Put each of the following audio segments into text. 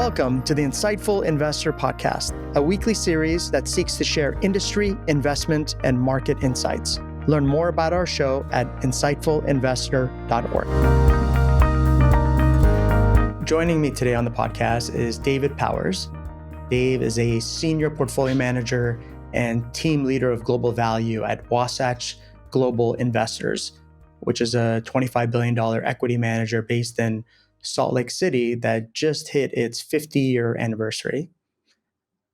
Welcome to the Insightful Investor Podcast, a weekly series that seeks to share industry, investment, and market insights. Learn more about our show at insightfulinvestor.org. Joining me today on the podcast is David Powers. Dave is a senior portfolio manager and team leader of global value at Wasatch Global Investors, which is a $25 billion equity manager based in Salt Lake City that just hit its 50-year anniversary.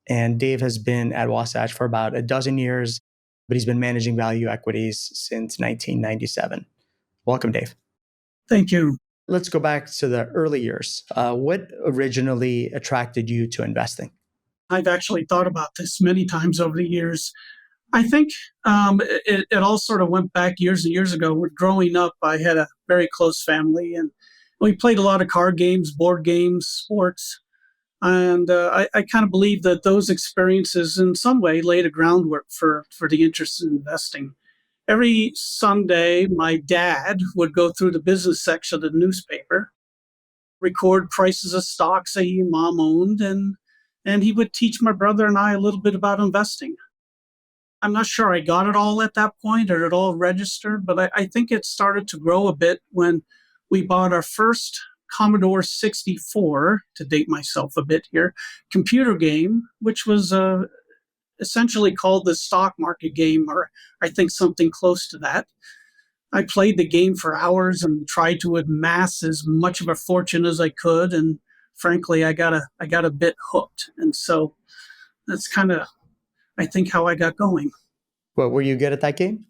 And Dave has been at Wasatch for about a dozen years, but he's been managing value equities since 1997. Welcome, Dave. Thank you. Let's go back to the early years. What originally attracted you to investing? I've actually thought about this many times over the years. I think it all sort of went back years and years ago. Growing up, I had a very close family, and we played a lot of card games, board games, sports. And I kind of believe that those experiences in some way laid a groundwork for the interest in investing. Every Sunday, my dad would go through the business section of the newspaper, record prices of stocks that he and mom owned, and he would teach my brother and I a little bit about investing. I'm not sure I got it all at that point or it all registered, but I think it started to grow a bit when we bought our first Commodore 64, to date myself a bit here, computer game, which was essentially called the stock market game, or I think something close to that. I played the game for hours and tried to amass as much of a fortune as I could, and frankly, I got a bit hooked. And so that's kind of, I think, how I got going. Well, were you good at that game?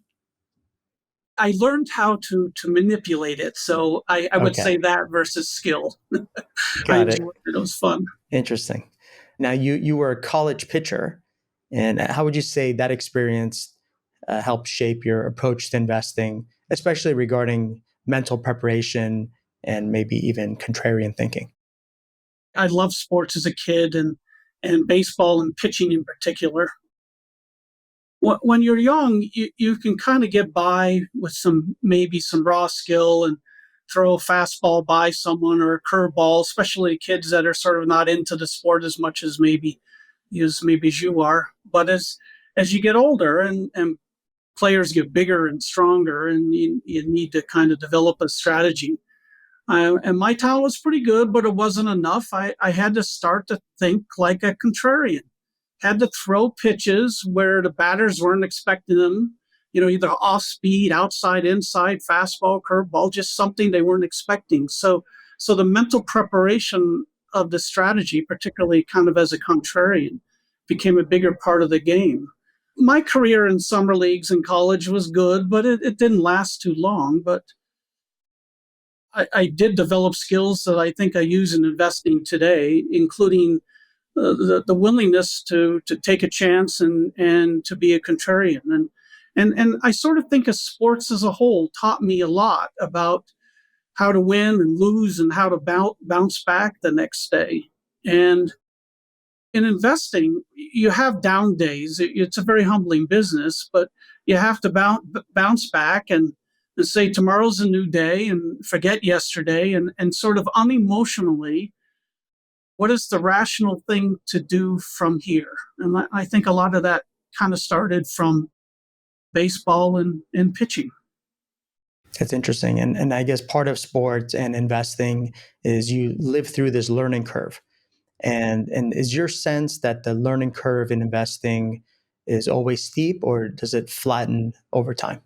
I learned how to manipulate it. So I would say that versus skill. I enjoyed it. It was fun. Interesting. Now, you were a college pitcher. And how would you say that experience helped shape your approach to investing, especially regarding mental preparation and maybe even contrarian thinking? I loved sports as a kid and baseball and pitching in particular. When you're young, you can kind of get by with maybe some raw skill and throw a fastball by someone or a curveball, especially kids that are sort of not into the sport as much as maybe as you are. But as you get older and players get bigger and stronger, and you need to kind of develop a strategy. And my talent was pretty good, but it wasn't enough. I had to start to think like a contrarian. Had to throw pitches where the batters weren't expecting them, either off speed, outside, inside, fastball, curveball, just something they weren't expecting. So the mental preparation of the strategy, particularly kind of as a contrarian, became a bigger part of the game. My career in summer leagues in college was good, but it didn't last too long. But I did develop skills that I think I use in investing today, including the willingness to take a chance and to be a contrarian. And I sort of think of sports as a whole taught me a lot about how to win and lose and how to bounce back the next day. And in investing, you have down days. It's a very humbling business, but you have to bounce back and say tomorrow's a new day and forget yesterday and sort of unemotionally, what is the rational thing to do from here? And I think a lot of that kind of started from baseball and pitching. That's interesting. And I guess part of sports and investing is you live through this learning curve. And is your sense that the learning curve in investing is always steep, or does it flatten over time?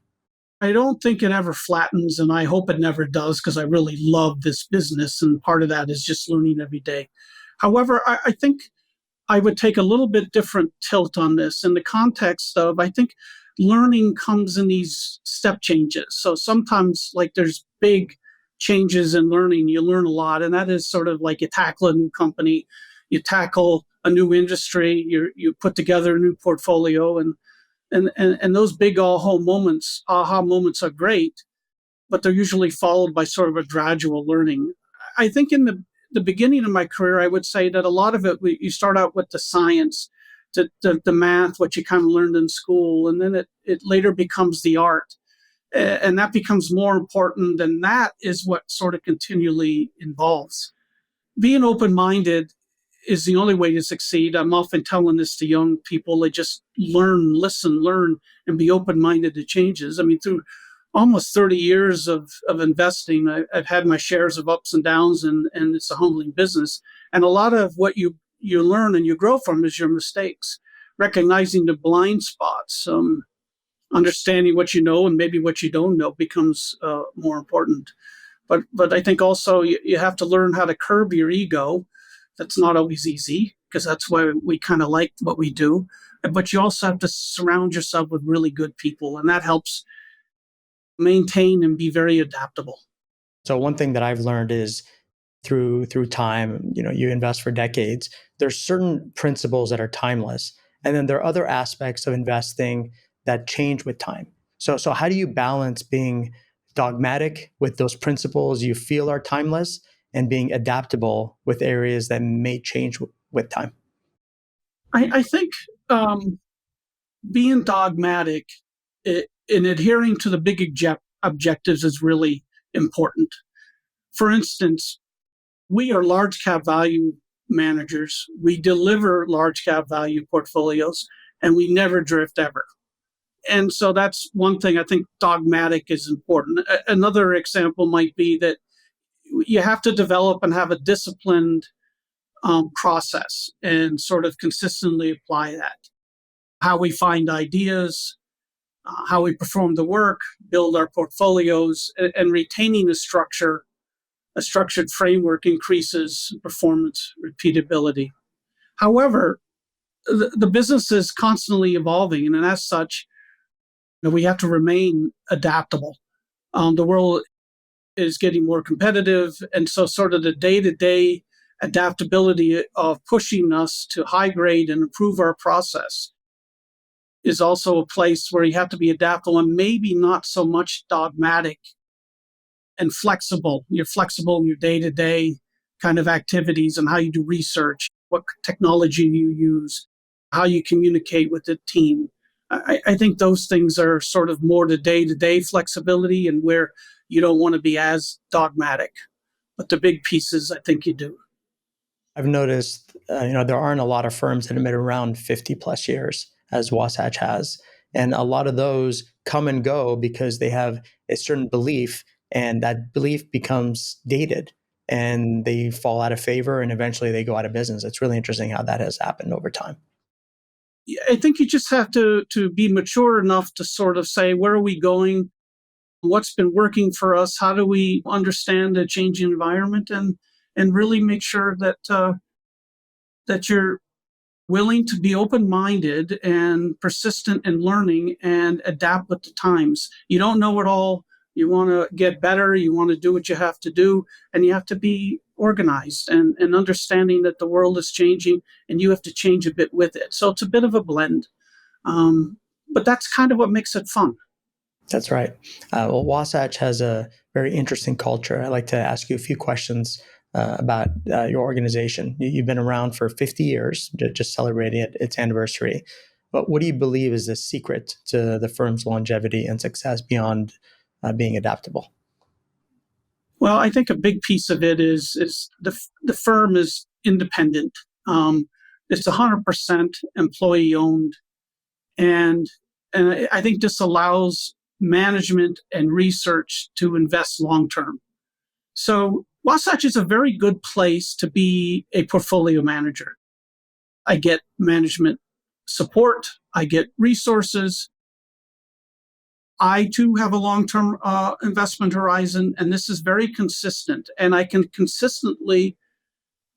I don't think it ever flattens, and I hope it never does, because I really love this business, and part of that is just learning every day. However, I think I would take a little bit different tilt on this in the context of, I think learning comes in these step changes. So sometimes like there's big changes in learning, you learn a lot. And that is sort of like you tackle a new company, you tackle a new industry, you put together a new portfolio, and those big aha moments are great, but they're usually followed by sort of a gradual learning. I think in the beginning of my career, I would say that a lot of it, you start out with the science, the math, what you kind of learned in school, and then it later becomes the art. And that becomes more important, and that is what sort of continually evolves. Being open-minded is the only way to succeed. I'm often telling this to young people. They just learn, listen, learn, and be open-minded to changes. I mean, through almost 30 years of investing, I've had my shares of ups and downs, and it's a humbling business. And a lot of what you learn and you grow from is your mistakes, recognizing the blind spots, understanding what you know and maybe what you don't know becomes more important. But I think also you have to learn how to curb your ego. That's not always easy because that's why we kind of like what we do. But you also have to surround yourself with really good people, and that helps maintain and be very adaptable. So one thing that I've learned is through time, you invest for decades, there's certain principles that are timeless. And then there are other aspects of investing that change with time. So how do you balance being dogmatic with those principles you feel are timeless and being adaptable with areas that may change with time? I think being dogmatic in adhering to the big objectives is really important. For instance, we are large cap value managers. We deliver large cap value portfolios, and we never drift ever. And so that's one thing I think dogmatic is important. Another example might be that you have to develop and have a disciplined process and sort of consistently apply that. How we find ideas, how we perform the work, build our portfolios, and retaining a structured framework increases performance repeatability. However, the business is constantly evolving, and as such, we have to remain adaptable. The world is getting more competitive, and so sort of the day-to-day adaptability of pushing us to high grade and improve our process is also a place where you have to be adaptable and maybe not so much dogmatic and flexible. You're flexible in your day-to-day kind of activities and how you do research, what technology you use, how you communicate with the team. I think those things are sort of more the day-to-day flexibility and where you don't want to be as dogmatic. But the big pieces, I think you do. I've noticed, there aren't a lot of firms that have been around 50 plus years, as Wasatch has. And a lot of those come and go because they have a certain belief, and that belief becomes dated and they fall out of favor and eventually they go out of business. It's really interesting how that has happened over time. I think you just have to be mature enough to sort of say, where are we going? What's been working for us? How do we understand the changing environment, and really make sure that you're willing to be open-minded and persistent in learning and adapt with the times. You don't know it all. You want to get better. You want to do what you have to do, and you have to be organized and understanding that the world is changing, and you have to change a bit with it. So it's a bit of a blend, um, but that's kind of what makes it fun. That's right. Well, Wasatch has a very interesting culture. I'd like to ask you a few questions about your organization. You've been around for 50 years, just celebrating its anniversary. But what do you believe is the secret to the firm's longevity and success beyond being adaptable? Well, I think a big piece of it is the firm is independent. It's 100% employee owned, and I think this allows management and research to invest long term. So Wasatch is a very good place to be a portfolio manager. I get management support, I get resources. I too have a long term investment horizon, and this is very consistent. And I can consistently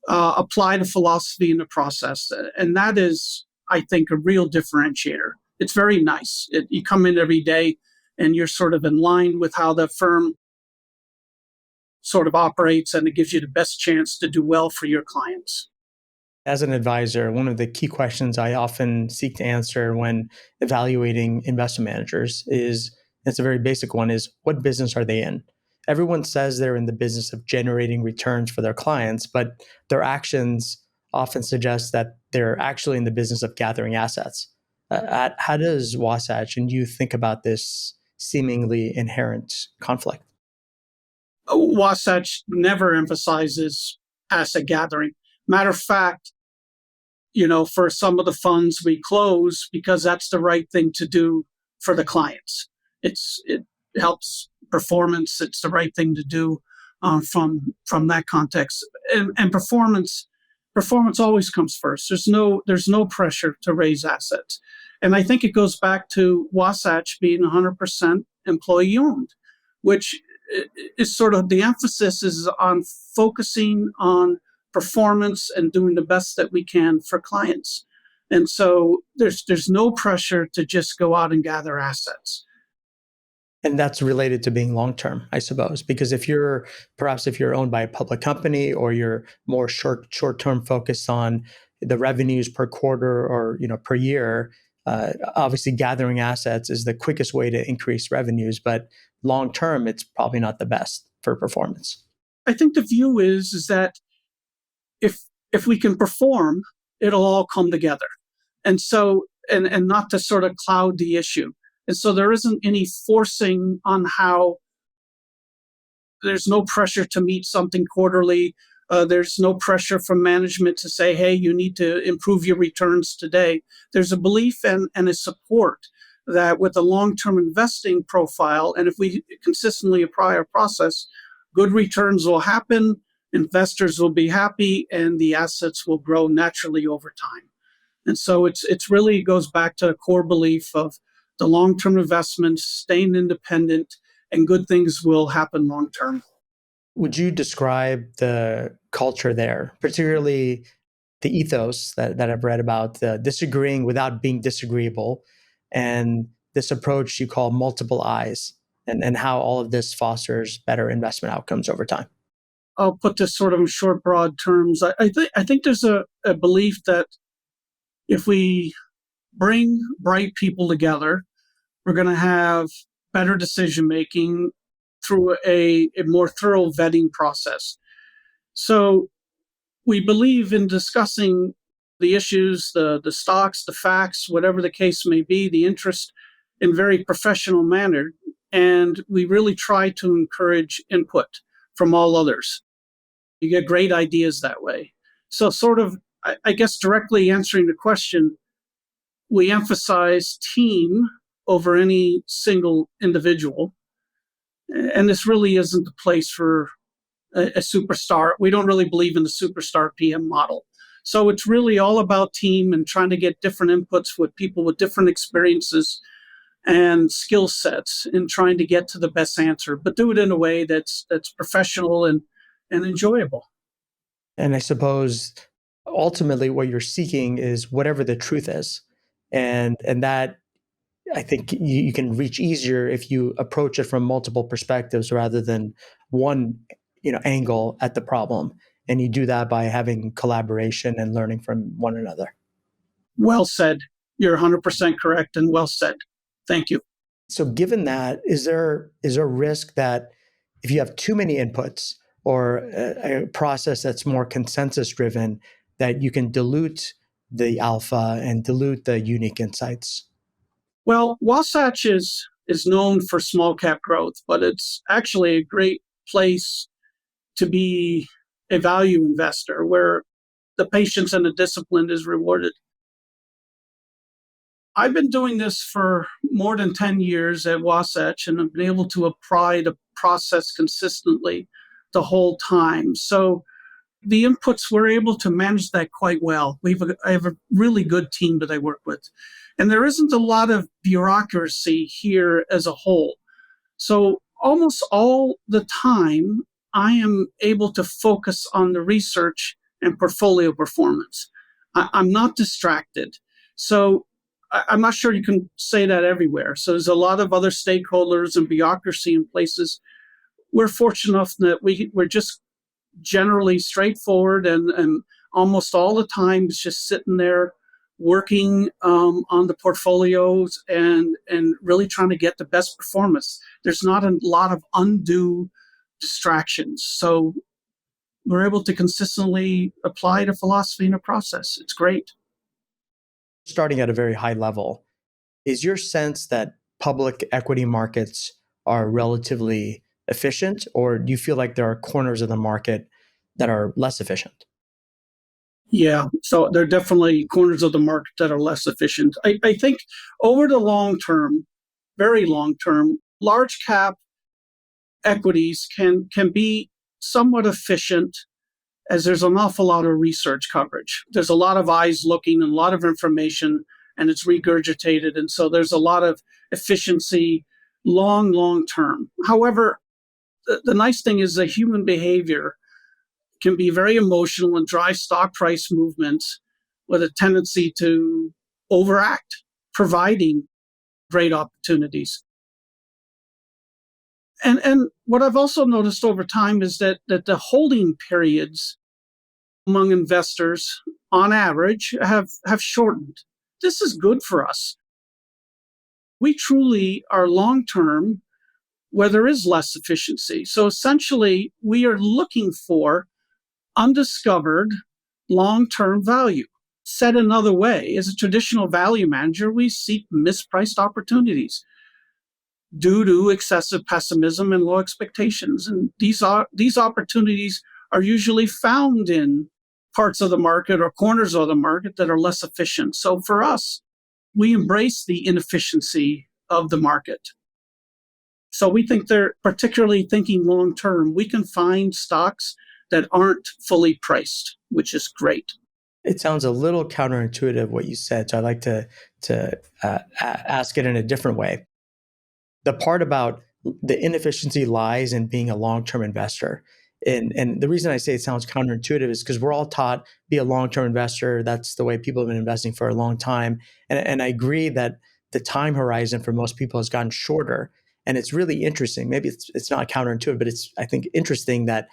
apply the philosophy in the process. And that is, I think, a real differentiator. It's very nice. You come in every day and you're sort of in line with how the firm sort of operates, and it gives you the best chance to do well for your clients. As an advisor, one of the key questions I often seek to answer when evaluating investment managers is, it's a very basic one, is what business are they in? Everyone says they're in the business of generating returns for their clients, but their actions often suggest that they're actually in the business of gathering assets. How does Wasatch and you think about this seemingly inherent conflict? Wasatch never emphasizes asset gathering. Matter of fact, for some of the funds we close because that's the right thing to do for the clients. It helps performance. It's the right thing to do from that context. And performance always comes first. There's no pressure to raise assets. And I think it goes back to Wasatch being 100% employee owned, which is sort of the emphasis is on focusing on performance and doing the best that we can for clients. And so there's no pressure to just go out and gather assets. And that's related to being long term, I suppose, because if you're owned by a public company or you're more short term focused on the revenues per quarter or per year, obviously gathering assets is the quickest way to increase revenues, but long term, it's probably not the best for performance. I think the view is that if if we can perform, it'll all come together. And so and not to sort of cloud the issue. And so there isn't any forcing on how there's no pressure to meet something quarterly. There's no pressure from management to say, hey, you need to improve your returns today. There's a belief and a support that with a long term investing profile, and if we consistently apply our process, good returns will happen, investors will be happy, and the assets will grow naturally over time. And so it's really goes back to a core belief of the long term investments, staying independent, and good things will happen long term. Would you describe the culture there, particularly the ethos that I've read about, the disagreeing without being disagreeable, and this approach you call multiple eyes, and how all of this fosters better investment outcomes over time? I'll put this sort of in short, broad terms. I think there's a belief that if we bring bright people together, we're going to have better decision making through a more thorough vetting process. So we believe in discussing the issues, the stocks, the facts, whatever the case may be, the interest in very professional manner. And we really try to encourage input from all others. You get great ideas that way. So, sort of, I guess, directly answering the question, we emphasize team over any single individual. And this really isn't the place for a superstar. We don't really believe in the superstar PM model. So it's really all about team and trying to get different inputs with people with different experiences and skill sets in trying to get to the best answer, but do it in a way that's professional and enjoyable. And I suppose ultimately what you're seeking is whatever the truth is, and that I think you can reach easier if you approach it from multiple perspectives rather than one, angle at the problem. And you do that by having collaboration and learning from one another. Well said. You're 100% correct and well said. Thank you. So, given that, is there a risk that if you have too many inputs or a process that's more consensus driven, that you can dilute the alpha and dilute the unique insights? Well, Wasatch is known for small cap growth, but it's actually a great place to be a value investor where the patience and the discipline is rewarded. I've been doing this for more than 10 years at Wasatch, and I've been able to apply the process consistently the whole time. So the inputs, we're able to manage that quite well. I have a really good team that I work with. And there isn't a lot of bureaucracy here as a whole. So almost all the time, I am able to focus on the research and portfolio performance. I'm not distracted. So I'm not sure you can say that everywhere. So there's a lot of other stakeholders and bureaucracy in places. We're fortunate enough that we're just generally straightforward and almost all the time it's just sitting there working on the portfolios and really trying to get the best performance. There's not a lot of undue distractions. So we're able to consistently apply the philosophy in a process. It's great. Starting at a very high level, is your sense that public equity markets are relatively efficient, or do you feel like there are corners of the market that are less efficient? Yeah, so there are definitely corners of the market that are less efficient. I think over the long term, very long term, large cap equities can be somewhat efficient as there's an awful lot of research coverage. There's a lot of eyes looking and a lot of information, and it's regurgitated. And so there's a lot of efficiency long term. However, the nice thing is that human behavior can be very emotional and drive stock price movements with a tendency to overact, providing great opportunities. And what I've also noticed over time is that the holding periods among investors on average have shortened. This is good for us. We truly are long term where there is less efficiency. So essentially, we are looking for undiscovered long term value. Said another way, as a traditional value manager, we seek mispriced opportunities due to excessive pessimism and low expectations. And these opportunities are usually found in parts of the market or corners of the market that are less efficient. So for us, we embrace the inefficiency of the market. So we think they're particularly thinking long term. We can find stocks that aren't fully priced, which is great. It sounds a little counterintuitive what you said, so I'd like to ask it in a different way. The part about the inefficiency lies in being a long-term investor. And the reason I say it sounds counterintuitive is because we're all taught be a long-term investor. That's the way people have been investing for a long time. And I agree that the time horizon for most people has gotten shorter. And it's really interesting. Maybe it's not counterintuitive, but it's, I think, interesting that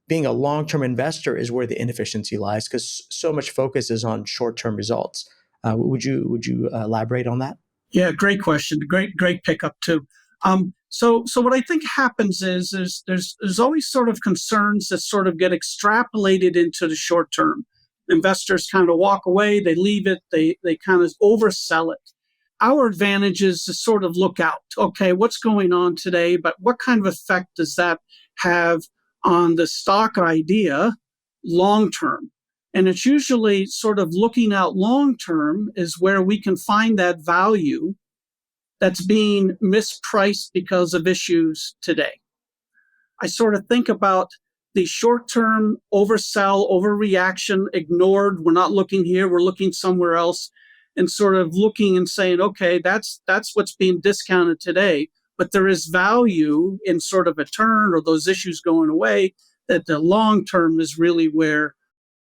being a long-term investor is where the inefficiency lies because so much focus is on short-term results. Would you elaborate on that? Yeah, great question. Great pickup too. So what I think happens is there's always sort of concerns that sort of get extrapolated into the short term. Investors kind of walk away, they leave it, they kind of oversell it. Our advantage is to sort of look out. Okay, what's going on today, but what kind of effect does that have on the stock idea long term? And it's usually sort of looking out long term is where we can find that value that's being mispriced because of issues today. I sort of think about the short term oversell, overreaction, ignored. We're not looking here, we're looking somewhere else, and sort of looking and saying, okay, that's what's being discounted today. But there is value in sort of a turn or those issues going away, that the long term is really where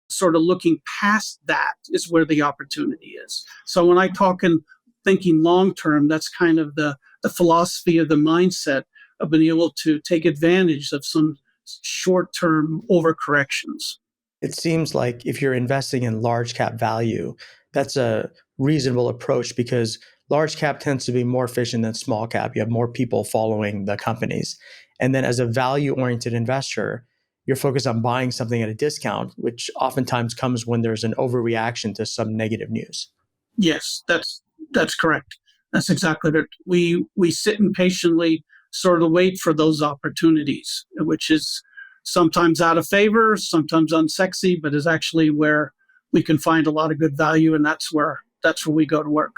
sort of looking past that is where the opportunity is. So when I talk in thinking long term, that's kind of the philosophy of the mindset of being able to take advantage of some short term overcorrections. It seems like if you're investing in large cap value, that's a reasonable approach because large cap tends to be more efficient than small cap. You have more people following the companies. And then as a value oriented investor, you're focused on buying something at a discount, which oftentimes comes when there's an overreaction to some negative news. Yes, that's correct. That's exactly it. We sit and patiently sort of wait for those opportunities, which is sometimes out of favor, sometimes unsexy, but is actually where we can find a lot of good value, and that's where we go to work.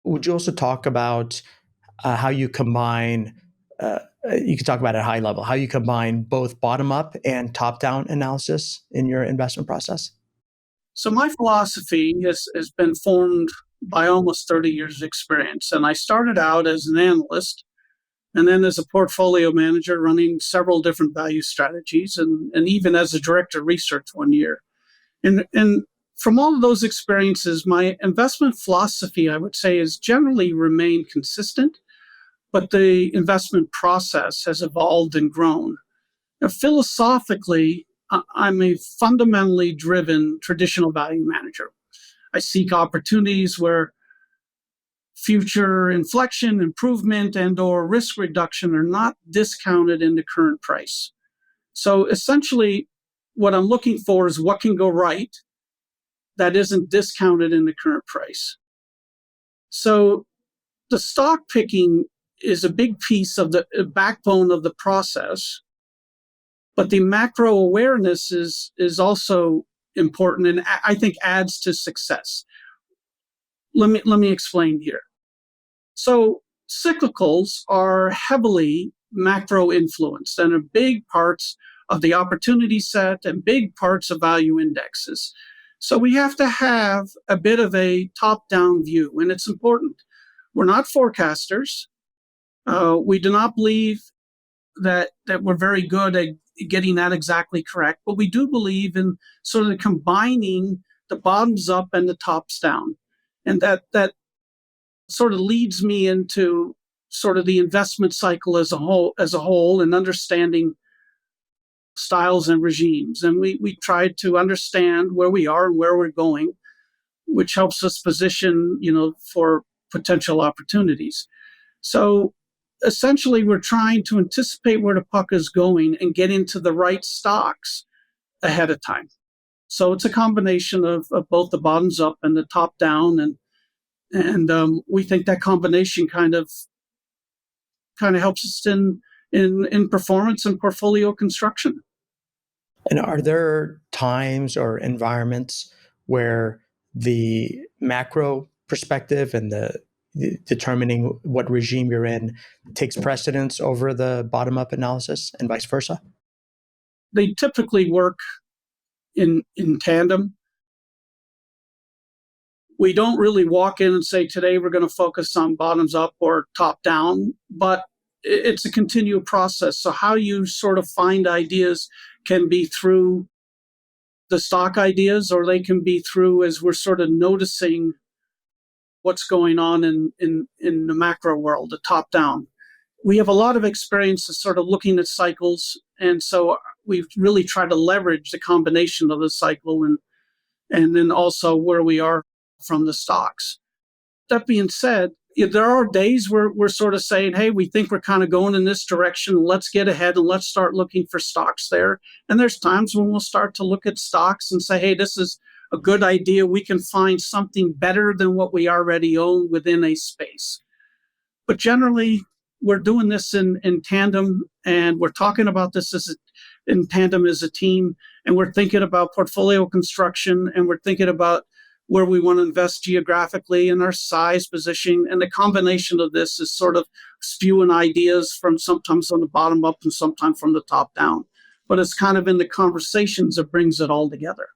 Would you also talk about how you combine? You could talk about at a high level how you combine both bottom up and top down analysis in your investment process. So my philosophy has been formed by almost 30 years of experience. And I started out as an analyst and then as a portfolio manager running several different value strategies and even as a director of research one year. And from all of those experiences, my investment philosophy, I would say, has generally remained consistent, but the investment process has evolved and grown. Now, philosophically, I'm a fundamentally driven traditional value manager. I seek opportunities where future inflection, improvement, and or risk reduction are not discounted in the current price. So essentially, what I'm looking for is what can go right that isn't discounted in the current price. So the stock picking is a big piece of the backbone of the process, but the macro awareness is also important and I think adds to success. Let me explain here. So cyclicals are heavily macro influenced and are big parts of the opportunity set and big parts of value indexes. So we have to have a bit of a top-down view, and it's important. We're not forecasters. We do not believe that we're very good at getting that exactly correct, but we do believe in sort of combining the bottoms up and the tops down, and that sort of leads me into sort of the investment cycle as a whole and understanding styles and regimes. And we try to understand where we are and where we're going, which helps us position, for potential opportunities. So essentially, we're trying to anticipate where the puck is going and get into the right stocks ahead of time. So it's a combination of both the bottoms up and the top down, and we think that combination kind of helps us in performance and portfolio construction. And are there times or environments where the macro perspective and the determining what regime you're in takes precedence over the bottom up analysis and vice versa? They typically work in tandem. We don't really walk in and say, today we're going to focus on bottoms up or top down, but it's a continual process. So how you sort of find ideas can be through the stock ideas, or they can be through as we're sort of noticing what's going on in the macro world, the top down. We have a lot of experience of sort of looking at cycles, and so we've really tried to leverage the combination of the cycle and then also where we are from the stocks. That being said, there are days where we're sort of saying, hey, we think we're kind of going in this direction. Let's get ahead and let's start looking for stocks there. And there's times when we'll start to look at stocks and say, hey, this is a good idea. We can find something better than what we already own within a space. But generally, we're doing this in tandem, and we're talking about this in tandem as a team, and we're thinking about portfolio construction, and we're thinking about where we want to invest geographically and our size positioning. And the combination of this is sort of spewing ideas from sometimes on the bottom up and sometimes from the top down. But it's kind of in the conversations that brings it all together.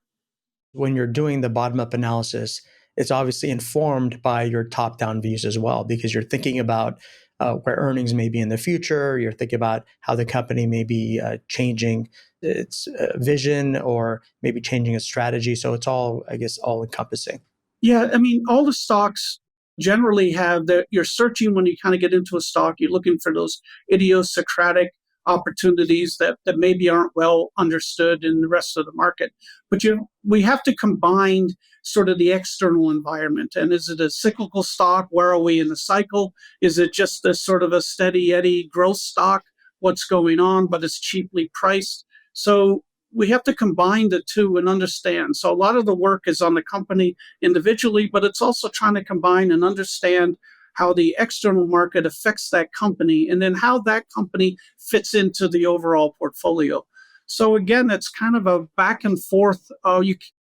When you're doing the bottom up analysis, it's obviously informed by your top down views as well, because you're thinking about where earnings may be in the future. You're thinking about how the company may be changing its vision or maybe changing its strategy. So it's all, I guess, all encompassing. Yeah, I mean, all the stocks generally have that you're searching when you kind of get into a stock, you're looking for those idiosyncratic opportunities that maybe aren't well understood in the rest of the market. But we have to combine sort of the external environment. And is it a cyclical stock? Where are we in the cycle? Is it just a sort of a steady Eddie growth stock? What's going on, but it's cheaply priced? So we have to combine the two and understand. So a lot of the work is on the company individually, but it's also trying to combine and understand how the external market affects that company and then how that company fits into the overall portfolio. So again, it's kind of a back and forth.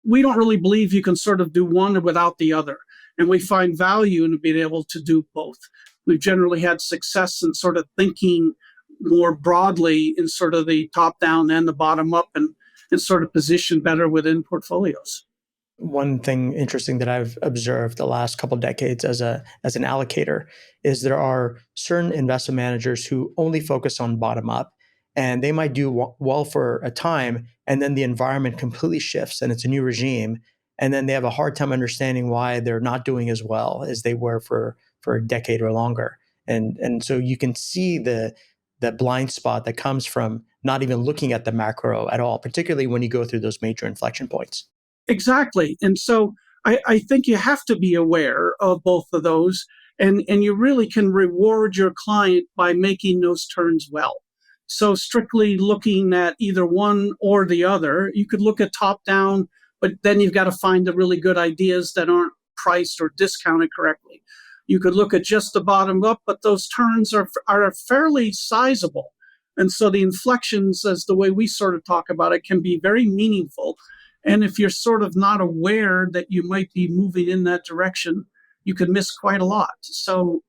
We don't really believe you can sort of do one without the other. And we find value in being able to do both. We've generally had success in sort of thinking more broadly in sort of the top down and the bottom up and sort of position better within portfolios. One thing interesting that I've observed the last couple of decades as an allocator is there are certain investment managers who only focus on bottom up, and they might do well for a time, and then the environment completely shifts and it's a new regime, and then they have a hard time understanding why they're not doing as well as they were for a decade or longer. And so you can see the blind spot that comes from not even looking at the macro at all, particularly when you go through those major inflection points. Exactly. And so I think you have to be aware of both of those, and you really can reward your client by making those turns well. So strictly looking at either one or the other, you could look at top down, but then you've got to find the really good ideas that aren't priced or discounted correctly. You could look at just the bottom up, but those turns are fairly sizable. And so the inflections, as the way we sort of talk about it, can be very meaningful. And if you're sort of not aware that you might be moving in that direction, you could miss quite a lot. So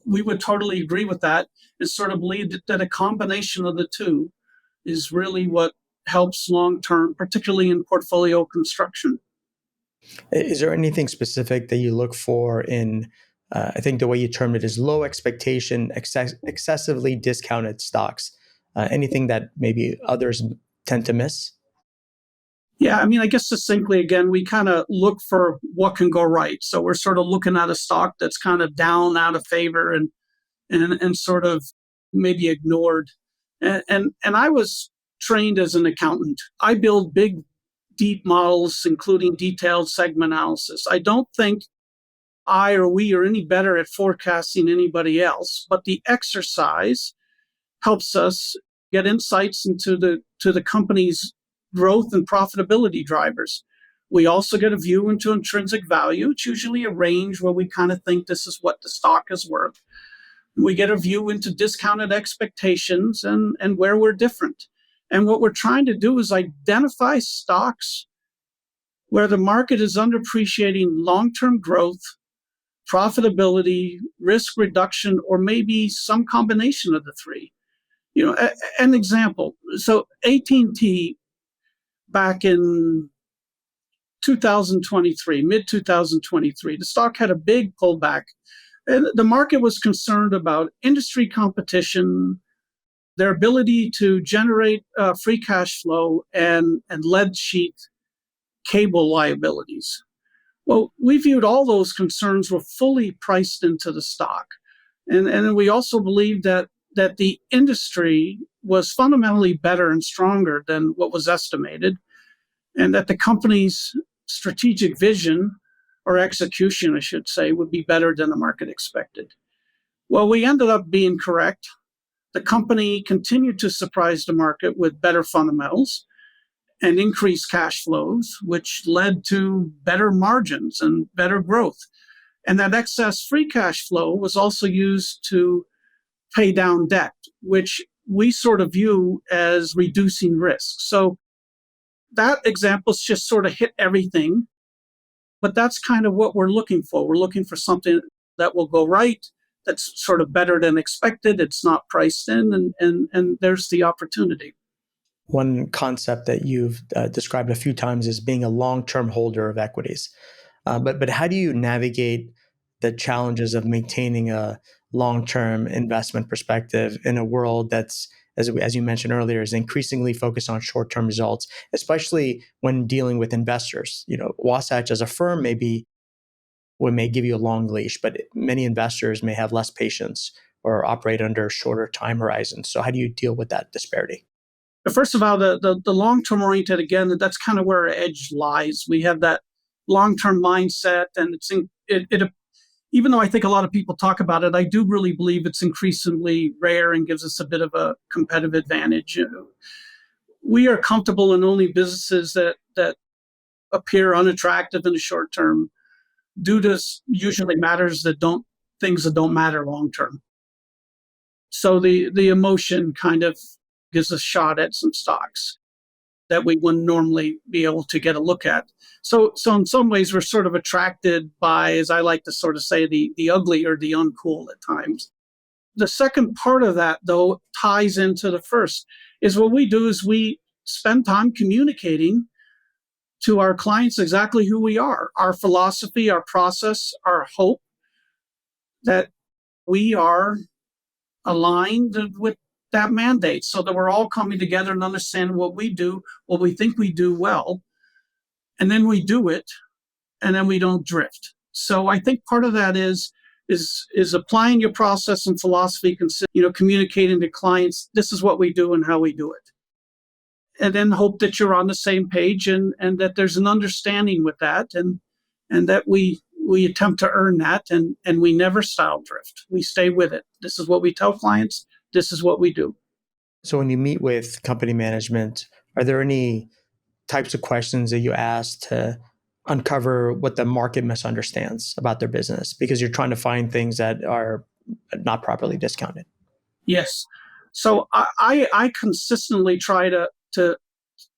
we would totally agree with that and sort of believe that a combination of the two is really what helps long term, particularly in portfolio construction. Is there anything specific that you look for in, I think the way you termed it is low expectation, excessively discounted stocks? Anything that maybe others tend to miss? Yeah, I mean, I guess succinctly, again, we kind of look for what can go right. So we're sort of looking at a stock that's kind of down, out of favor, and sort of maybe ignored. And I was trained as an accountant. I build big, deep models, including detailed segment analysis. I don't think I or we are any better at forecasting anybody else, but the exercise helps us get insights into the company's growth and profitability drivers. We also get a view into intrinsic value. It's usually a range where we kind of think this is what the stock is worth. We get a view into discounted expectations and where we're different. And what we're trying to do is identify stocks where the market is underappreciating long-term growth, profitability, risk reduction, or maybe some combination of the three. An example. So AT&T back in 2023, mid 2023, the stock had a big pullback. And the market was concerned about industry competition, their ability to generate free cash flow, and lead sheet cable liabilities. Well, we viewed all those concerns were fully priced into the stock. And we also believed that the industry was fundamentally better and stronger than what was estimated, and that the company's strategic vision or execution, I should say, would be better than the market expected. Well, we ended up being correct. The company continued to surprise the market with better fundamentals and increased cash flows, which led to better margins and better growth. And that excess free cash flow was also used to pay down debt, which we sort of view as reducing risk. So that example's just sort of hit everything, but that's kind of what we're looking for. We're looking for something that will go right, that's sort of better than expected. It's not priced in, and there's the opportunity. One concept that you've described a few times is being a long-term holder of equities. But how do you navigate the challenges of maintaining a long-term investment perspective in a world that's, as you mentioned earlier, is increasingly focused on short-term results, especially when dealing with investors? Wasatch as a firm may give you a long leash, but many investors may have less patience or operate under shorter time horizons. So how do you deal with that disparity? But first of all, the long-term oriented, again, that's kind of where our edge lies. We have that long-term mindset, and even though I think a lot of people talk about it, I do really believe it's increasingly rare and gives us a bit of a competitive advantage. We are comfortable in only businesses that appear unattractive in the short term due to usually things that don't matter long term. So the emotion kind of gives us a shot at some stocks that we wouldn't normally be able to get a look at. So in some ways, we're sort of attracted by, as I like to sort of say, the ugly or the uncool at times. The second part of that, though, ties into the first, is what we do is we spend time communicating to our clients exactly who we are, our philosophy, our process, our hope, that we are aligned with that mandate, so that we're all coming together and understanding what we do, what we think we do well, and then we do it, and then we don't drift. So I think part of that is applying your process and philosophy, communicating to clients, this is what we do and how we do it. And then hope that you're on the same page, and that there's an understanding with that, and that we attempt to earn that, and we never style drift. We stay with it. This is what we tell clients. This is what we do. So when you meet with company management, are there any types of questions that you ask to uncover what the market misunderstands about their business? Because you're trying to find things that are not properly discounted. Yes. So I consistently try to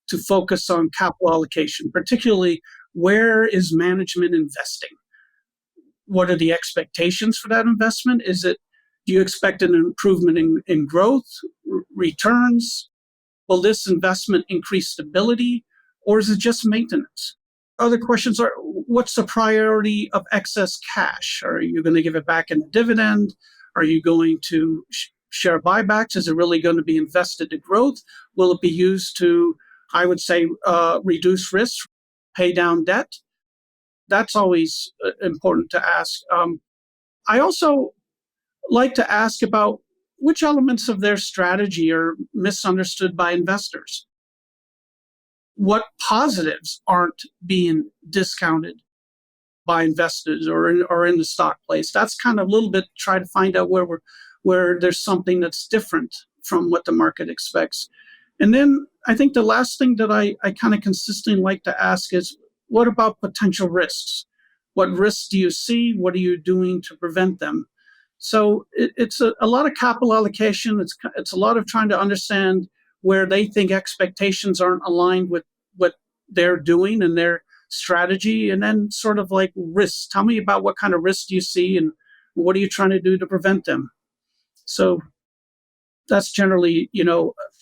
to focus on capital allocation, particularly where is management investing? What are the expectations for that investment? Do you expect an improvement in growth, returns? Will this investment increase stability, or is it just maintenance? Other questions are, what's the priority of excess cash? Are you going to give it back in a dividend? Are you going to share buybacks? Is it really going to be invested in growth? Will it be used to, I would say, reduce risk, pay down debt? That's always important to ask. I also like to ask about which elements of their strategy are misunderstood by investors. What positives aren't being discounted by investors or in the stock place? That's kind of a little bit try to find out where there's something that's different from what the market expects. And then I think the last thing that I kind of consistently like to ask is, what about potential risks? What risks do you see? What are you doing to prevent them? So it's a lot of capital allocation. It's a lot of trying to understand where they think expectations aren't aligned with what they're doing and their strategy, and then sort of like risks. Tell me about what kind of risks do you see, and what are you trying to do to prevent them? So that's generally,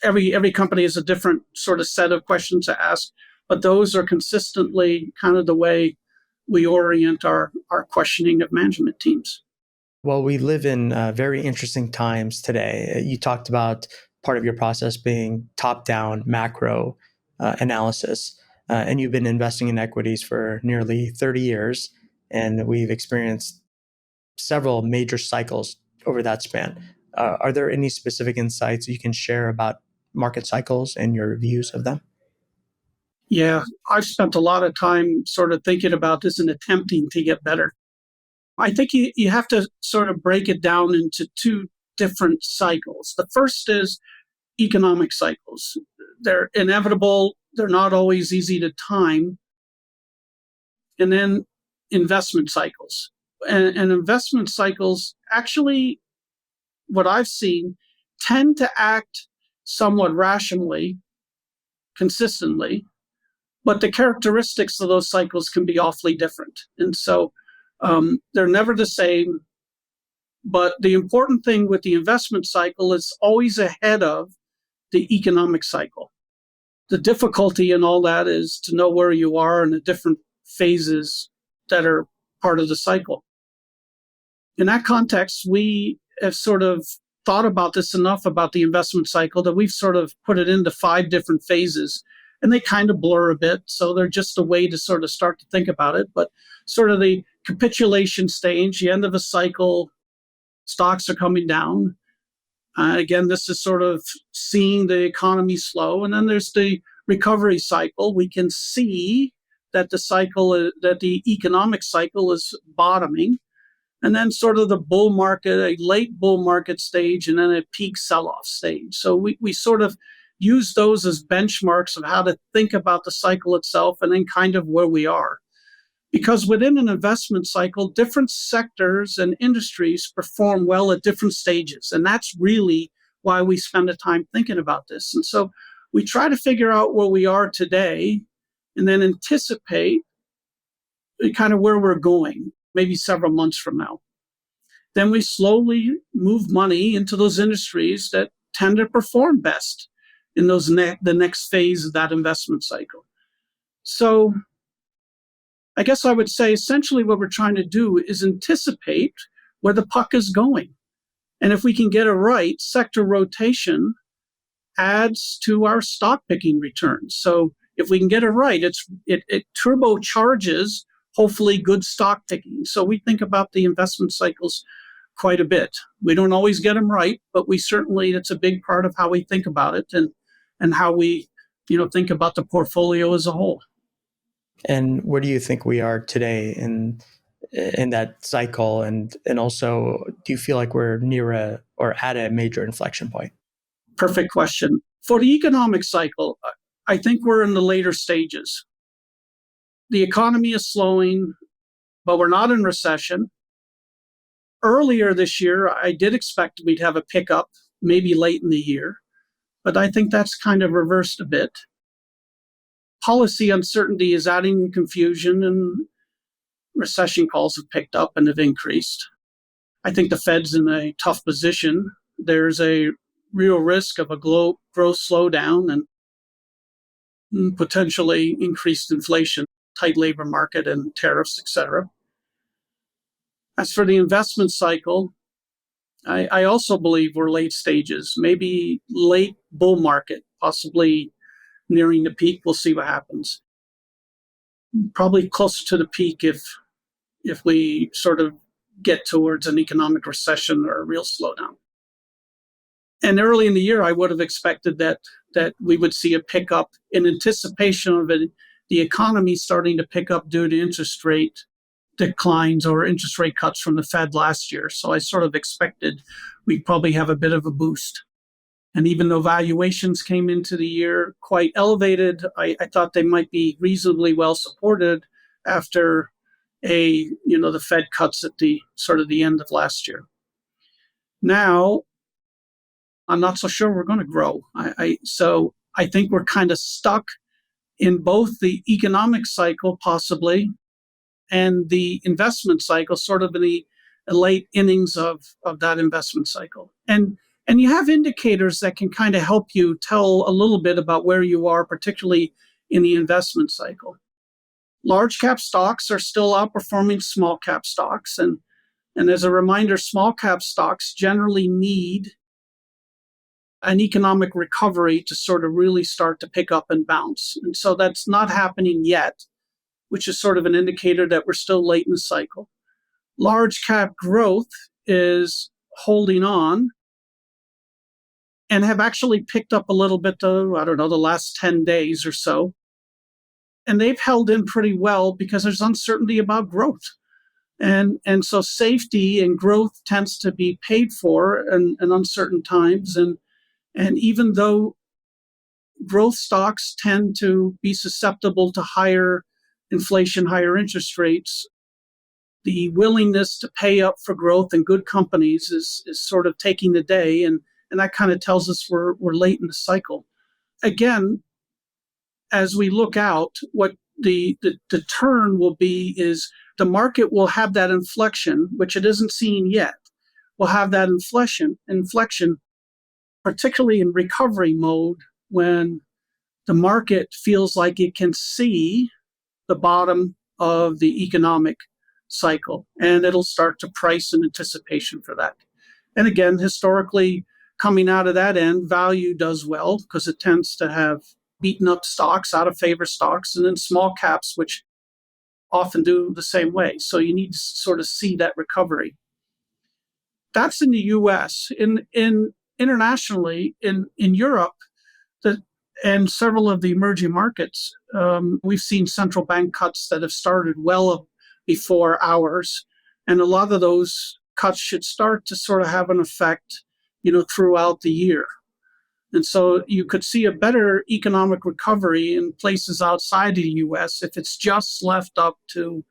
every company has a different sort of set of questions to ask, but those are consistently kind of the way we orient our questioning of management teams. Well, we live in very interesting times today. You talked about part of your process being top-down macro analysis, and you've been investing in equities for nearly 30 years, and we've experienced several major cycles over that span. Are there any specific insights you can share about market cycles and your views of them? Yeah, I've spent a lot of time sort of thinking about this and attempting to get better. I think you have to sort of break it down into two different cycles. The first is economic cycles. They're inevitable, they're not always easy to time. And then investment cycles. And investment cycles, actually, what I've seen, tend to act somewhat rationally, consistently, but the characteristics of those cycles can be awfully different. And so they're never the same. But the important thing with the investment cycle is always ahead of the economic cycle. The difficulty in all that is to know where you are in the different phases that are part of the cycle. In that context, we have sort of thought about this enough about the investment cycle that we've sort of put it into 5 different phases, and they kind of blur a bit. So they're just a way to sort of start to think about it. But sort of the capitulation stage, the end of a cycle, stocks are coming down. Again, this is sort of seeing the economy slow. And then there's the recovery cycle. We can see that that the economic cycle is bottoming. And then sort of the bull market, a late bull market stage, and then a peak sell-off stage. So we sort of use those as benchmarks of how to think about the cycle itself and then kind of where we are. Because within an investment cycle, different sectors and industries perform well at different stages. And that's really why we spend the time thinking about this. And so we try to figure out where we are today and then anticipate kind of where we're going, maybe several months from now. Then we slowly move money into those industries that tend to perform best in the next phase of that investment cycle. So I guess I would say essentially what we're trying to do is anticipate where the puck is going. And if we can get it right, sector rotation adds to our stock picking returns. So if we can get it right, it turbocharges hopefully good stock picking. So we think about the investment cycles quite a bit. We don't always get them right, but it's a big part of how we think about it and how we think about the portfolio as a whole. And where do you think we are today in that cycle? And also, do you feel like we're near or at a major inflection point? Perfect question. For the economic cycle, I think we're in the later stages. The economy is slowing, but we're not in recession. Earlier this year, I did expect we'd have a pickup, maybe late in the year, but I think that's kind of reversed a bit. policy uncertainty is adding confusion, and recession calls have picked up and have increased. I think the Fed's in a tough position. There's a real risk of a growth slowdown and potentially increased inflation, tight labor market, and tariffs, etc. As for the investment cycle, I also believe we're late stages, maybe late bull market, possibly nearing the peak. We'll see what happens. Probably closer to the peak if we sort of get towards an economic recession or a real slowdown. And early in the year, I would have expected that we would see a pickup in anticipation of the economy starting to pick up due to interest rate declines or interest rate cuts from the Fed last year. So I sort of expected we'd probably have a bit of a boost. And even though valuations came into the year quite elevated, I thought they might be reasonably well supported after the Fed cuts at the sort of the end of last year. Now, I'm not so sure we're going to grow. So I think we're kind of stuck in both the economic cycle, possibly, and the investment cycle, sort of in the late innings of that investment cycle. And you have indicators that can kind of help you tell a little bit about where you are, particularly in the investment cycle. Large cap stocks are still outperforming small cap stocks. And as a reminder, small cap stocks generally need an economic recovery to sort of really start to pick up and bounce. And so that's not happening yet, which is sort of an indicator that we're still late in the cycle. Large cap growth is holding on and have actually picked up a little bit, the last 10 days or so. And they've held in pretty well because there's uncertainty about growth. And so safety and growth tends to be paid for in uncertain times. And even though growth stocks tend to be susceptible to higher inflation, higher interest rates, the willingness to pay up for growth in good companies is sort of taking the day. And that kind of tells us we're late in the cycle. Again, as we look out, what the turn will be is the market will have that inflection, which it isn't seeing yet. Will have that inflection, particularly in recovery mode, when the market feels like it can see the bottom of the economic cycle, and it'll start to price in anticipation for that. And again, historically, coming out of that end, value does well because it tends to have beaten up stocks, out of favor stocks, and then small caps, which often do the same way. So you need to sort of see that recovery. That's in the US. In internationally, in Europe, and several of the emerging markets, we've seen central bank cuts that have started well before ours. And a lot of those cuts should start to sort of have an effect, throughout the year. And so you could see a better economic recovery in places outside the US if it's just left up to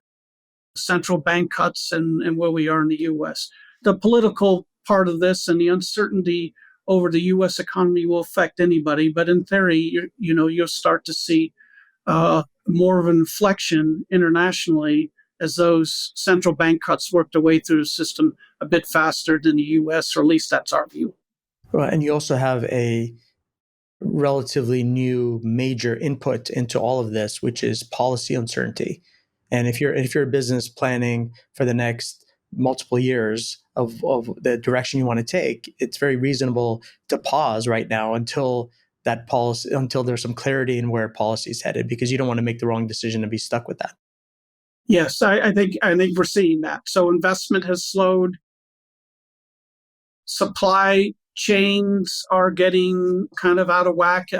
central bank cuts and where we are in the US. The political part of this and the uncertainty over the US economy will affect anybody, but in theory, you'll start to see more of an inflection internationally as those central bank cuts work their way through the system a bit faster than the US, or at least that's our view. Well, and you also have a relatively new major input into all of this, which is policy uncertainty. And if you're a business planning for the next multiple years of the direction you want to take, it's very reasonable to pause right now until there's some clarity in where policy is headed, because you don't want to make the wrong decision and be stuck with that. Yes, I think we're seeing that. So investment has slowed. Supply chains are getting kind of out of whack.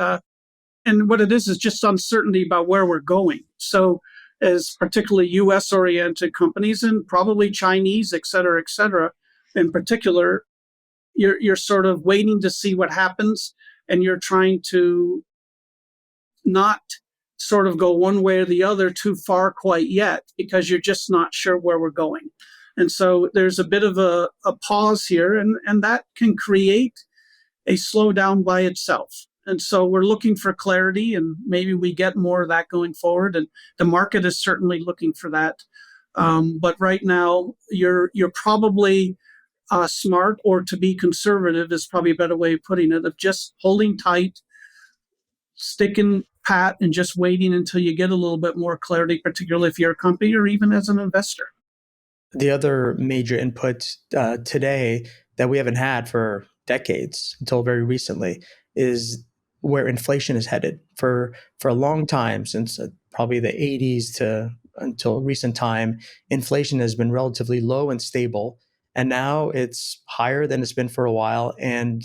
And what it is just uncertainty about where we're going. So as particularly US-oriented companies and probably Chinese, et cetera, in particular, you're sort of waiting to see what happens, and you're trying to not sort of go one way or the other too far quite yet, because you're just not sure where we're going. And so there's a bit of a pause here, and that can create a slowdown by itself. And so we're looking for clarity, and maybe we get more of that going forward. And the market is certainly looking for that. But right now, you're probably smart, or to be conservative is probably a better way of putting it, of just holding tight, sticking pat, and just waiting until you get a little bit more clarity, particularly if you're a company or even as an investor. The other major input today that we haven't had for decades until very recently is where inflation is headed. For a long time, since probably the 80s to until recent time, inflation has been relatively low and stable. And now it's higher than it's been for a while and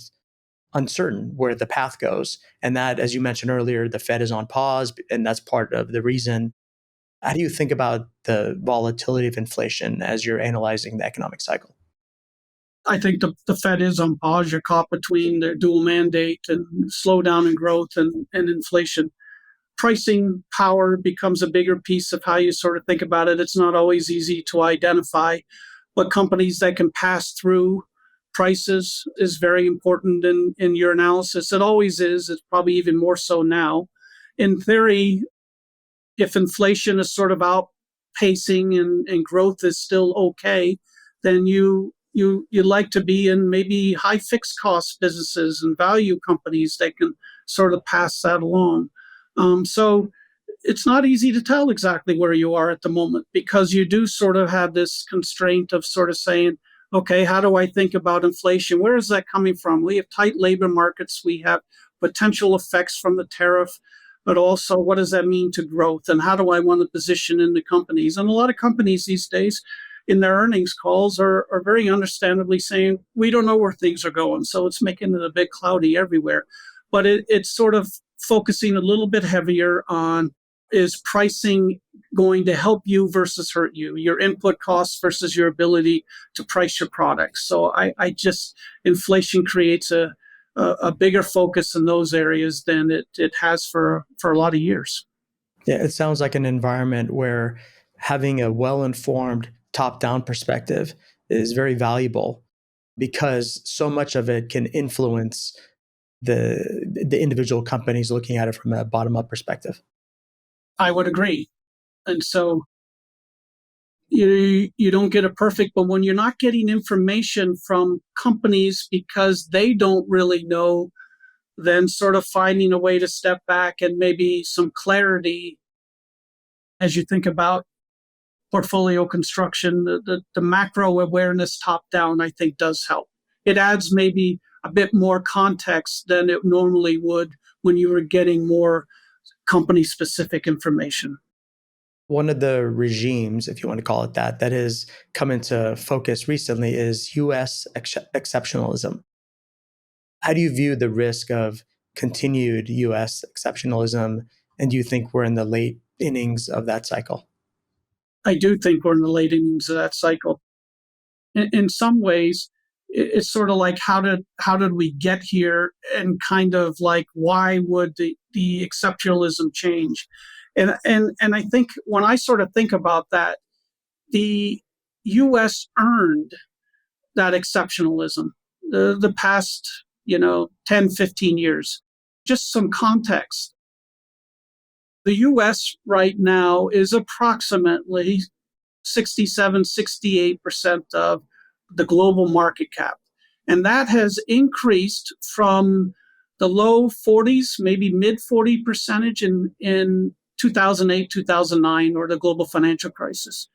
uncertain where the path goes. And that, as you mentioned earlier, the Fed is on pause, and that's part of the reason. How do you think about the volatility of inflation as you're analyzing the economic cycle? I think the Fed is on pause. You're caught between their dual mandate and slowdown in growth and inflation. Pricing power becomes a bigger piece of how you sort of think about it. It's not always easy to identify, but companies that can pass through prices is very important in your analysis. It always is. It's probably even more so now. In theory, if inflation is sort of outpacing and growth is still okay, then you like to be in maybe high fixed cost businesses and value companies that can sort of pass that along. So it's not easy to tell exactly where you are at the moment, because you do sort of have this constraint of sort of saying, okay, how do I think about inflation? Where is that coming from? We have tight labor markets. We have potential effects from the tariff, but also what does that mean to growth? And how do I want to position in the companies? And a lot of companies these days in their earnings calls are very understandably saying, we don't know where things are going. So it's making it a bit cloudy everywhere. But it's sort of focusing a little bit heavier on, is pricing going to help you versus hurt you, your input costs versus your ability to price your products. So I just, inflation creates a bigger focus in those areas than it has for a lot of years. Yeah, it sounds like an environment where having a well-informed top-down perspective is very valuable because so much of it can influence the individual companies looking at it from a bottom-up perspective. I would agree. And so you don't get it perfect, but when you're not getting information from companies because they don't really know, then sort of finding a way to step back and maybe some clarity as you think about portfolio construction, the macro awareness top down, I think does help. It adds maybe a bit more context than it normally would when you were getting more company specific information. One of the regimes, if you want to call it that, that has come into focus recently is US exceptionalism. How do you view the risk of continued US exceptionalism? And do you think we're in the late innings of that cycle? I do think we're in the late innings of that cycle. In some ways, it's sort of like how did we get here, and kind of like why would the exceptionalism change? And I think when I sort of think about that, the U.S. earned that exceptionalism the past 10-15 years. Just some context. The US right now is approximately 67-68% of the global market cap. And that has increased from the low 40s, maybe mid 40 percentage in 2008, 2009, or the global financial crisis.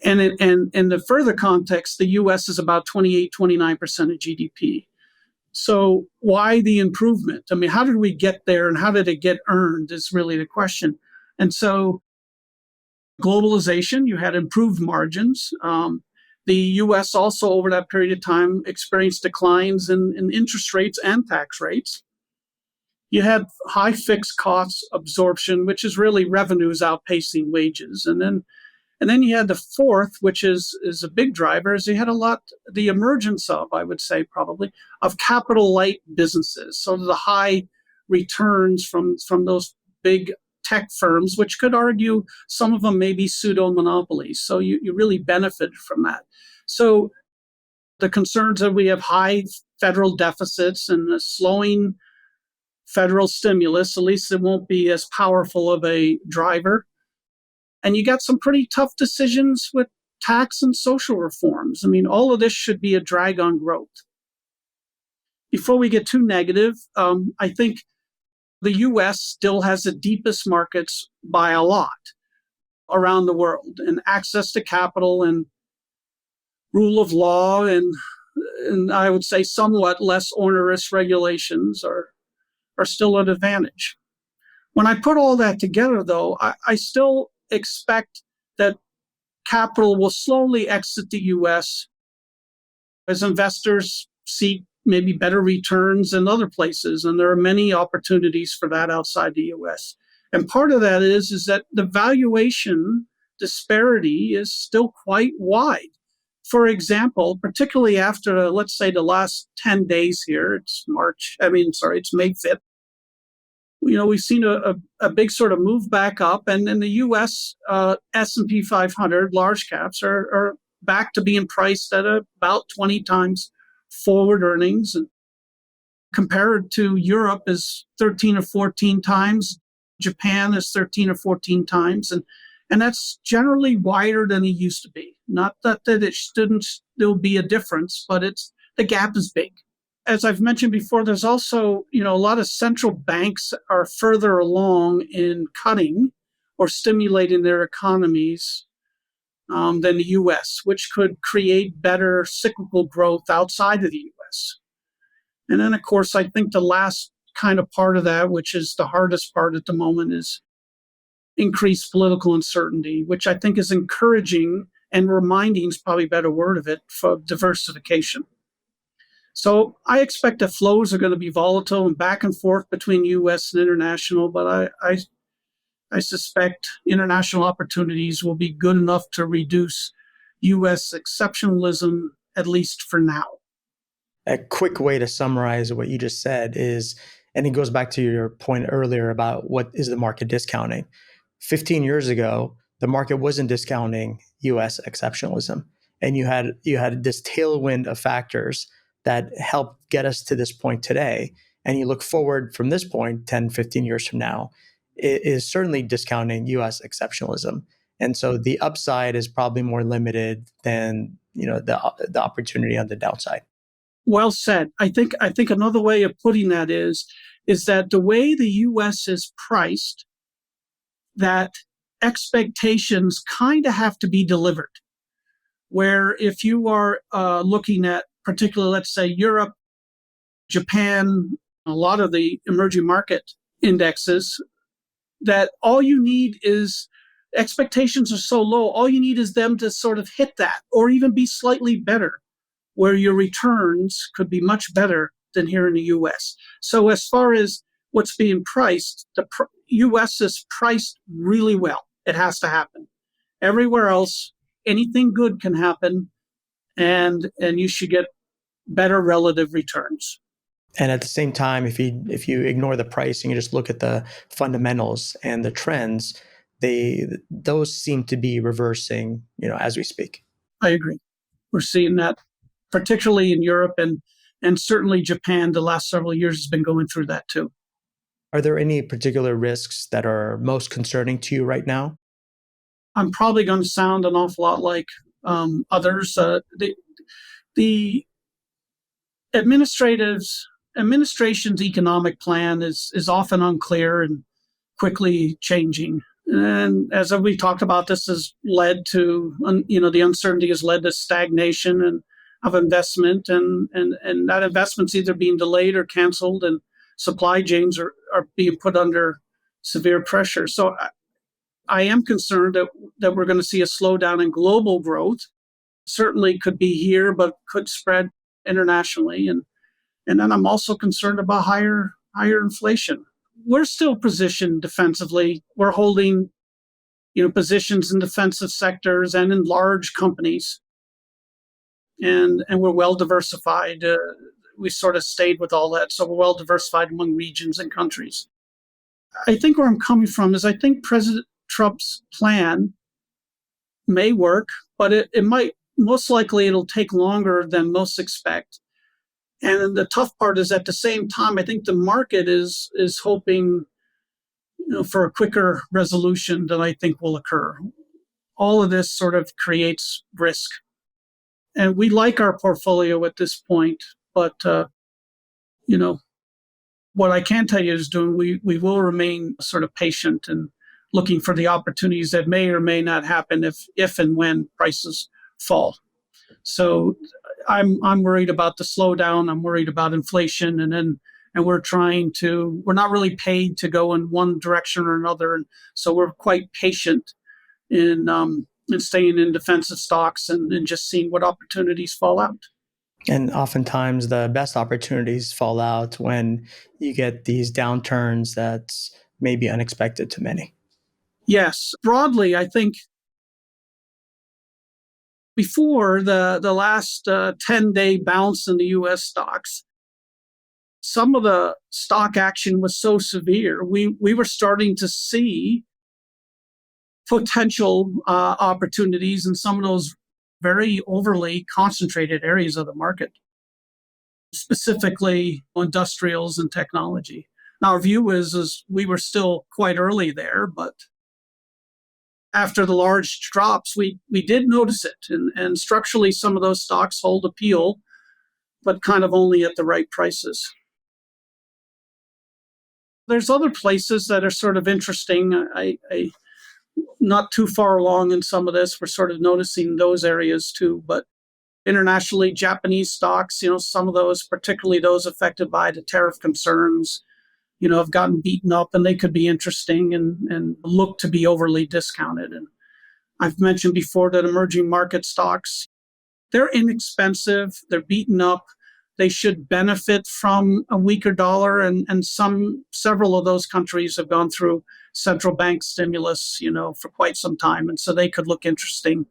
And in the further context, the US is about 28-29% of GDP. So why the improvement? I mean, how did we get there, and how did it get earned is really the question. And so globalization, you had improved margins. The US also over that period of time experienced declines in interest rates and tax rates. You had high fixed cost absorption, which is really revenues outpacing wages. And then you had the fourth, which is a big driver, is you had the emergence of, I would say probably, of capital light businesses. So the high returns from those big tech firms, which could argue some of them may be pseudo monopolies. So you really benefit from that. So the concerns that we have high federal deficits and a slowing federal stimulus. At least it won't be as powerful of a driver. And you got some pretty tough decisions with tax and social reforms. I mean, all of this should be a drag on growth. Before we get too negative, I think the US still has the deepest markets by a lot around the world, and access to capital and rule of law and I would say somewhat less onerous regulations are still an advantage. When I put all that together, though, I still expect that capital will slowly exit the US as investors seek maybe better returns in other places. And there are many opportunities for that outside the US. And part of that is that the valuation disparity is still quite wide. For example, particularly after, let's say, the last 10 days here, it's May 5th. We've seen a big sort of move back up, and in the U.S. S&P 500 large caps are back to being priced at about 20 times forward earnings, and compared to Europe is 13 or 14 times, Japan is 13 or 14 times, and that's generally wider than it used to be. Not that it shouldn't still be a difference, but the gap is big. As I've mentioned before, there's also, a lot of central banks are further along in cutting or stimulating their economies than the US, which could create better cyclical growth outside of the US. And then, of course, I think the last kind of part of that, which is the hardest part at the moment, is increased political uncertainty, which I think is encouraging and reminding is probably a better word of it, for diversification. So I expect that flows are going to be volatile and back and forth between U.S. and international, but I suspect international opportunities will be good enough to reduce U.S. exceptionalism, at least for now. A quick way to summarize what you just said is, and it goes back to your point earlier about what is the market discounting. 15 years ago, the market wasn't discounting U.S. exceptionalism, and you had this tailwind of factors that helped get us to this point today. And you look forward from this point, 10, 15 years from now, it is certainly discounting U.S. exceptionalism. And so the upside is probably more limited than the opportunity on the downside. Well said. I think another way of putting that is that the way the U.S. is priced, that expectations kind of have to be delivered. Where if you are looking at particularly, let's say, Europe, Japan, a lot of the emerging market indexes, that all you need is expectations are so low, all you need is them to sort of hit that or even be slightly better, where your returns could be much better than here in the US. So as far as what's being priced, the US is priced really well. It has to happen. Everywhere else, anything good can happen, and you should get better relative returns. And at the same time, if you ignore the price and you just look at the fundamentals and the trends, those seem to be reversing, as we speak. I agree. We're seeing that, particularly in Europe and certainly Japan. The last several years has been going through that too. Are there any particular risks that are most concerning to you right now? I'm probably going to sound an awful lot like others. The administration's economic plan is often unclear and quickly changing. And as we talked about, this has led to, the uncertainty has led to stagnation of investment, and that investment's either being delayed or canceled, and supply chains are being put under severe pressure. So I am concerned that we're going to see a slowdown in global growth. Certainly could be here, but could spread internationally. And then I'm also concerned about higher inflation. We're still positioned defensively. We're holding, positions in defensive sectors and in large companies. And we're well diversified. We sort of stayed with all that. So we're well diversified among regions and countries. I think where I'm coming from is I think President Trump's plan may work, but it might, most likely it'll take longer than most expect. And the tough part is at the same time, I think the market is hoping, for a quicker resolution that I think will occur. All of this sort of creates risk. And we like our portfolio at this point, but you know, what I can tell you is we will remain sort of patient and looking for the opportunities that may or may not happen if and when prices fall. So I'm worried about the slowdown. I'm worried about inflation, and we're not really paid to go in one direction or another, and so we're quite patient in staying in defensive stocks and just seeing what opportunities fall out. And oftentimes the best opportunities fall out when you get these downturns that's maybe unexpected to many. Yes, broadly, I think before the last 10-day bounce in the U.S. stocks, some of the stock action was so severe. We were starting to see potential opportunities in some of those very overly concentrated areas of the market, specifically industrials and technology. Now, our view is we were still quite early there, but after the large drops, we did notice it. And structurally, some of those stocks hold appeal, but kind of only at the right prices. There's other places that are sort of interesting. I not too far along in some of this, we're sort of noticing those areas too. But internationally, Japanese stocks, some of those, particularly those affected by the tariff concerns, have gotten beaten up, and they could be interesting and look to be overly discounted. And I've mentioned before that emerging market stocks, they're inexpensive, they're beaten up, they should benefit from a weaker dollar, and several of those countries have gone through central bank stimulus, for quite some time, and so they could look interesting.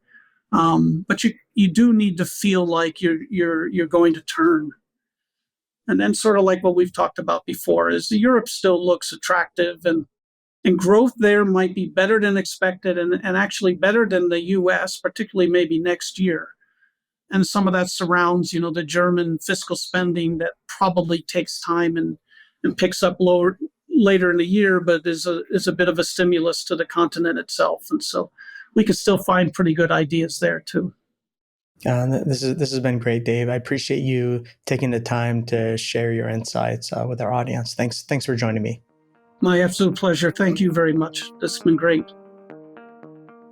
But you do need to feel like you're going to turn. And then sort of like what we've talked about before is Europe still looks attractive, and growth there might be better than expected, and actually better than the US, particularly maybe next year. And some of that surrounds, the German fiscal spending that probably takes time and picks up later in the year, but is a bit of a stimulus to the continent itself. And so we could still find pretty good ideas there too. This has been great, Dave. I appreciate you taking the time to share your insights with our audience. Thanks for joining me. My absolute pleasure. Thank you very much. This has been great.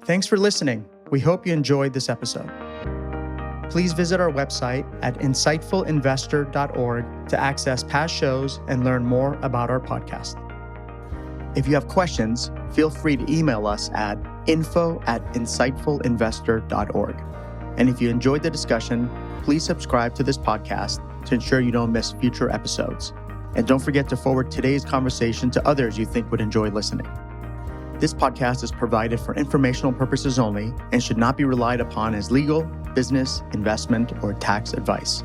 Thanks for listening. We hope you enjoyed this episode. Please visit our website at insightfulinvestor.org to access past shows and learn more about our podcast. If you have questions, feel free to email us at info@insightfulinvestor.org. And if you enjoyed the discussion, please subscribe to this podcast to ensure you don't miss future episodes. And don't forget to forward today's conversation to others you think would enjoy listening. This podcast is provided for informational purposes only and should not be relied upon as legal, business, investment, or tax advice.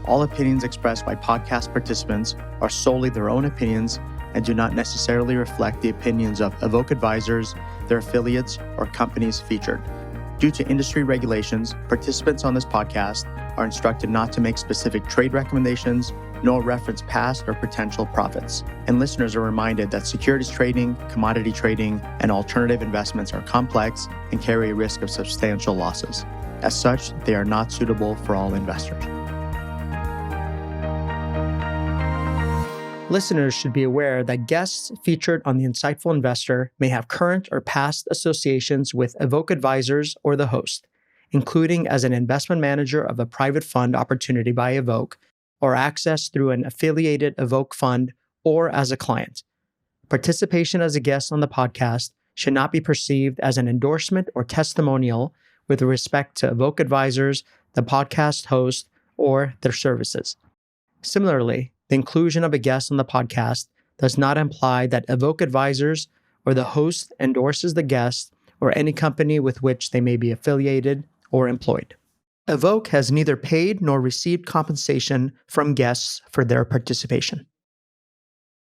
All opinions expressed by podcast participants are solely their own opinions and do not necessarily reflect the opinions of Evoke advisors, their affiliates, or companies featured. Due to industry regulations, participants on this podcast are instructed not to make specific trade recommendations, nor reference past or potential profits. And listeners are reminded that securities trading, commodity trading, and alternative investments are complex and carry a risk of substantial losses. As such, they are not suitable for all investors. Listeners should be aware that guests featured on The Insightful Investor may have current or past associations with Evoke advisors or the host, including as an investment manager of a private fund opportunity by Evoke, or access through an affiliated Evoke fund, or as a client. Participation as a guest on the podcast should not be perceived as an endorsement or testimonial with respect to Evoke advisors, the podcast host, or their services. Similarly, the inclusion of a guest on the podcast does not imply that Evoke advisors or the host endorses the guest or any company with which they may be affiliated or employed. Evoke has neither paid nor received compensation from guests for their participation.